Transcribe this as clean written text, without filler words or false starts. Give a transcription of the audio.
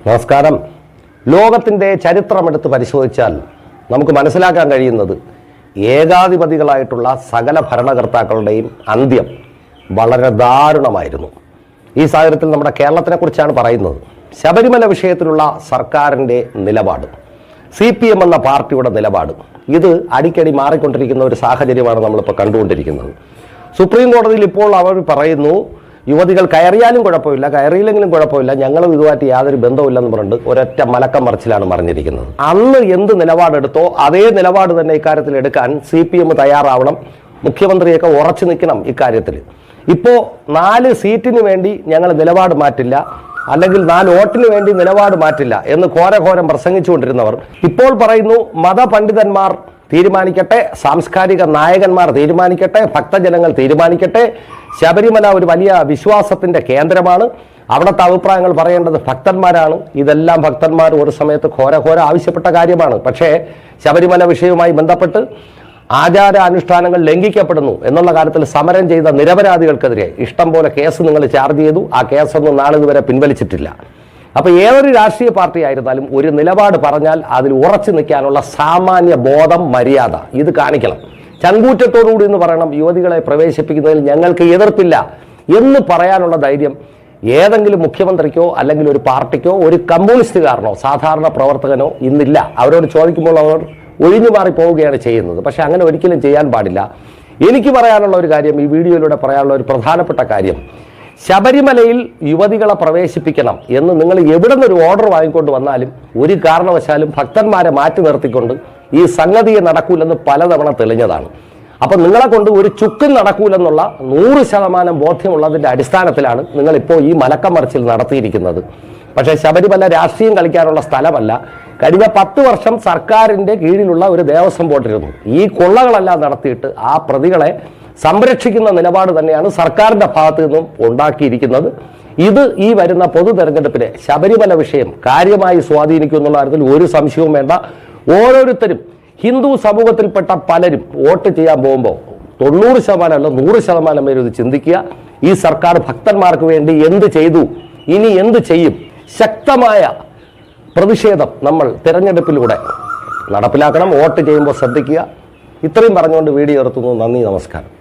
നമസ്കാരം. ലോകത്തിൻ്റെ ചരിത്രമെടുത്ത് പരിശോധിച്ചാൽ നമുക്ക് മനസ്സിലാക്കാൻ കഴിയുന്നത് ഏകാധിപതികളായിട്ടുള്ള സകല ഭരണകർത്താക്കളുടെയും അന്ത്യം വളരെ ദാരുണമായിരുന്നു. ഈ സാഹചര്യത്തിൽ നമ്മുടെ കേരളത്തിനെക്കുറിച്ചാണ് പറയുന്നത്. ശബരിമല വിഷയത്തിലുള്ള സർക്കാരിൻ്റെ നിലപാട്, CPM എന്ന പാർട്ടിയുടെ നിലപാട്, ഇത് അടിക്കടി മാറിക്കൊണ്ടിരിക്കുന്ന ഒരു സാഹചര്യമാണ് നമ്മളിപ്പോൾ കണ്ടുകൊണ്ടിരിക്കുന്നത്. സുപ്രീം കോടതിയിൽ ഇപ്പോൾ അവർ പറയുന്നു, യുവതികൾ കയറിയാലും കുഴപ്പമില്ല, കയറിയില്ലെങ്കിലും കുഴപ്പമില്ല, ഞങ്ങളും ഇതുമായിട്ട് യാതൊരു ബന്ധമില്ലെന്ന് പറഞ്ഞിട്ട് ഒരൊറ്റ മലക്കം മറിച്ചിലാണ് മറിഞ്ഞിരിക്കുന്നത്. അന്ന് എന്ത് നിലപാടെടുത്തോ അതേ നിലപാട് തന്നെ ഇക്കാര്യത്തിൽ എടുക്കാൻ CPM തയ്യാറാവണം. മുഖ്യമന്ത്രിയൊക്കെ ഉറച്ചു നിൽക്കണം ഇക്കാര്യത്തിൽ. ഇപ്പോൾ 4 സീറ്റിന് വേണ്ടി ഞങ്ങൾ നിലപാട് മാറ്റില്ല, അല്ലെങ്കിൽ 4 വോട്ടിന് വേണ്ടി നിലപാട് മാറ്റില്ല എന്ന് ഘോരഘോരം പ്രസംഗിച്ചുകൊണ്ടിരുന്നവർ ഇപ്പോൾ പറയുന്നു മതപണ്ഡിതന്മാർ തീരുമാനിക്കട്ടെ, സാംസ്കാരിക നായകന്മാർ തീരുമാനിക്കട്ടെ, ഭക്തജനങ്ങൾ തീരുമാനിക്കട്ടെ. ശബരിമല ഒരു വലിയ വിശ്വാസത്തിൻ്റെ കേന്ദ്രമാണ്, അവിടുത്തെ അഭിപ്രായങ്ങൾ പറയേണ്ടത് ഭക്തന്മാരാണ്. ഇതെല്ലാം ഭക്തന്മാർ ഒരു സമയത്ത് ഘോരഘോര ആവശ്യപ്പെട്ട കാര്യമാണ്. പക്ഷേ ശബരിമല വിഷയവുമായി ബന്ധപ്പെട്ട് ആചാര അനുഷ്ഠാനങ്ങൾ ലംഘിക്കപ്പെടുന്നു എന്നുള്ള കാര്യത്തിൽ സമരം ചെയ്ത നിരപരാധികൾക്കെതിരെ ഇഷ്ടം പോലെ കേസ് നിങ്ങൾ ചാർജ് ചെയ്തു. ആ കേസൊന്നും നാളിതുവരെ പിൻവലിച്ചിട്ടില്ല. അപ്പോൾ ഏതൊരു രാഷ്ട്രീയ പാർട്ടി ആയിരുന്നാലും ഒരു നിലപാട് പറഞ്ഞാൽ അതിൽ ഉറച്ചു നിൽക്കാനുള്ള സാമാന്യ ബോധം, മര്യാദ ഇത് കാണിക്കണം. ചങ്കൂറ്റത്തോടുകൂടി എന്ന് പറയണം, യുവതികളെ പ്രവേശിപ്പിക്കുന്നതിൽ ഞങ്ങൾക്ക് എതിർപ്പില്ല എന്ന് പറയാനുള്ള ധൈര്യം ഏതെങ്കിലും മുഖ്യമന്ത്രിക്കോ അല്ലെങ്കിൽ ഒരു പാർട്ടിക്കോ ഒരു കമ്മ്യൂണിസ്റ്റുകാരനോ സാധാരണ പ്രവർത്തകനോ ഇന്നില്ല. അവരോട് ചോദിക്കുമ്പോൾ അവർ ഒഴിഞ്ഞു മാറി പോവുകയാണ് ചെയ്യുന്നത്. പക്ഷെ അങ്ങനെ ഒരിക്കലും ചെയ്യാൻ പാടില്ല. എനിക്ക് പറയാനുള്ള ഒരു കാര്യം, ഈ വീഡിയോയിലൂടെ പറയാനുള്ള ഒരു പ്രധാനപ്പെട്ട കാര്യം, ശബരിമലയിൽ യുവതികളെ പ്രവേശിപ്പിക്കണം എന്ന് നിങ്ങൾ എവിടെ നിന്നൊരു ഓർഡർ വാങ്ങിക്കൊണ്ട് വന്നാലും ഒരു കാരണവശാലും ഭക്തന്മാരെ മാറ്റി നിർത്തിക്കൊണ്ട് ഈ സംഗതിയെ നടക്കൂലെന്ന് പലതവണ തെളിഞ്ഞതാണ്. അപ്പം നിങ്ങളെ കൊണ്ട് ഒരു ചുക്കും നടക്കൂലെന്നുള്ള 100% ബോധ്യമുള്ളതിൻ്റെ അടിസ്ഥാനത്തിലാണ് നിങ്ങളിപ്പോൾ ഈ മലക്കം മറിച്ചിൽ നടത്തിയിരിക്കുന്നത്. പക്ഷേ ശബരിമല രാഷ്ട്രീയം കളിക്കാനുള്ള സ്ഥലമല്ല. കഴിഞ്ഞ 10 വർഷം സർക്കാരിൻ്റെ കീഴിലുള്ള ഒരു ദേവസ്വം ബോർഡിരുന്നു. ഈ കൊള്ളകളെല്ലാം നടത്തിയിട്ട് ആ പ്രതികളെ സംരക്ഷിക്കുന്ന നിലപാട് തന്നെയാണ് സർക്കാരിൻ്റെ ഭാഗത്തു നിന്നും ഉണ്ടാക്കിയിരിക്കുന്നത്. ഇത് ഈ വരുന്ന പൊതു തെരഞ്ഞെടുപ്പിനെ ശബരിമല വിഷയം കാര്യമായി സ്വാധീനിക്കും എന്നുള്ള കാര്യത്തിൽ ഒരു സംശയവും വേണ്ട. ഓരോരുത്തരും ഹിന്ദു സമൂഹത്തിൽപ്പെട്ട പലരും വോട്ട് ചെയ്യാൻ പോകുമ്പോൾ 90% അല്ല 100% പേര് ഇത് ചിന്തിക്കുക. ഈ സർക്കാർ ഭക്തന്മാർക്ക് വേണ്ടി എന്ത് ചെയ്തു, ഇനി എന്ത് ചെയ്യും? ശക്തമായ പ്രതിഷേധം നമ്മൾ തിരഞ്ഞെടുപ്പിലൂടെ നടപ്പിലാക്കണം. വോട്ട് ചെയ്യുമ്പോൾ ശ്രദ്ധിക്കുക. ഇത്രയും പറഞ്ഞുകൊണ്ട് വീഡിയോ നിർത്തുന്നു. നന്ദി, നമസ്കാരം.